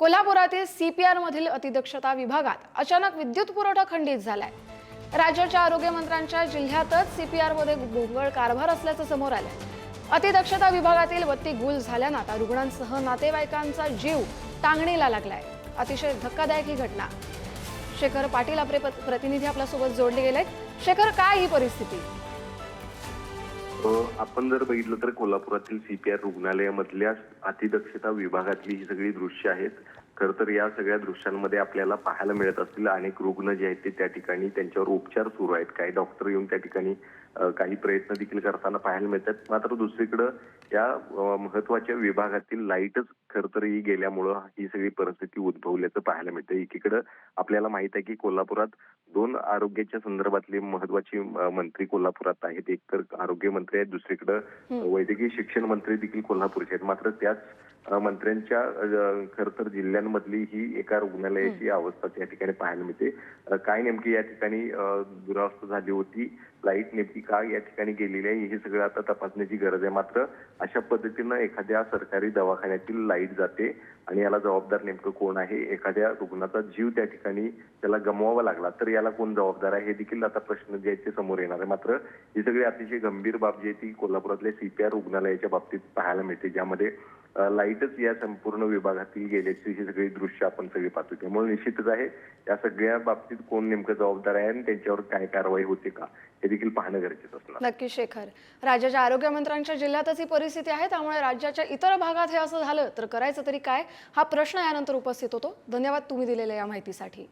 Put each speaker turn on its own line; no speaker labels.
कोल्हापुरातील सीपीआर मधील अतिदक्षता विभागात अचानक विद्युत पुरवठा खंडित झालाय। राज्याच्या आरोग्य मंत्र्यांच्या जिल्ह्यातच सीपीआर मध्ये भोंगळ कारभार असल्याचं समोर आलंय। अतिदक्षता विभागातील बत्ती गुल झाल्यानं आता रुग्णांसह नातेवाईकांचा जीव टांगणीला लागलाय। अतिशय धक्कादायक ही घटना। शेखर पाटील आपले प्रतिनिधी आपल्यासोबत जोडले गेलेत। शेखर, काय ही परिस्थिती?
आपण जर बघितलं तर कोल्हापुरातील सीपीआर रुग्णालयामधल्या अतिदक्षता विभागातली ही सगळी दृश्य आहेत। खरं तर या सगळ्या दृश्यांमध्ये आपल्याला पाहायला मिळत असतील अनेक रुग्ण जे आहेत ते त्या ठिकाणी त्यांच्यावर उपचार सुरू आहेत। काही डॉक्टर येऊन त्या ठिकाणी काही प्रयत्न देखील करताना पाहायला मिळतात। मात्र दुसरीकडे या महत्वाच्या विभागातील लाईटच खरं तर ही गेल्यामुळं ही सगळी परिस्थिती उद्भवल्याचं पाहायला मिळतं। एकीकडे आपल्याला माहित आहे की कोल्हापुरात दोन आरोग्याच्या संदर्भातले महत्वाचे मंत्री कोल्हापुरात आहेत। एक तर आरोग्य मंत्री आहेत, दुसरीकडे वैद्यकीय शिक्षण मंत्री देखील कोल्हापूरचे आहेत। मात्र त्याच मंत्र्यांच्या खरं तर जिल्ह्यांमधली ही एका रुग्णालयाची अवस्था त्या ठिकाणी पाहायला मिळते। काय नेमकी या ठिकाणी दुरावस्था झाली होती, लाईट नेमकी का या ठिकाणी गेलेली आहे, हे सगळं आता तपासण्याची गरज आहे। मात्र अशा पद्धतीनं एखाद्या सरकारी दवाखान्यातील लाईट जाते आणि याला जबाबदार नेमकं कोण आहे, एखाद्या रुग्णाचा जीव त्या ठिकाणी त्याला गमवावा लागला तर याला कोण जबाबदार आहे, हे देखील आता प्रश्न जे आहेत ते समोर येणार आहे। मात्र ही सगळी अतिशय गंभीर बाब जी आहे ती कोल्हापुरातल्या सीपीआर रुग्णालयाच्या बाबतीत पाहायला मिळते, ज्यामध्ये लाईटच या संपूर्ण विभागातील गेल्याची ही सगळी दृश्य आपण सगळी पाहतो। त्यामुळे निश्चितच आहे या सगळ्या बाबतीत कोण नेमकं जबाबदार आहे आणि त्यांच्यावर काय कारवाई होते का हे देखील पाहणं गरजेचं असणार।
नक्की शेखर, राज्याच्या आरोग्य मंत्र्यांच्या जिल्ह्यातच ही परिस्थिती आहे, त्यामुळे राज्याच्या इतर भागात हे असं झालं तर करायचं तरी काय, हा प्रश्न यानंतर उपस्थित होतो। धन्यवाद तुम्ही दिलेल्या या माहितीसाठी।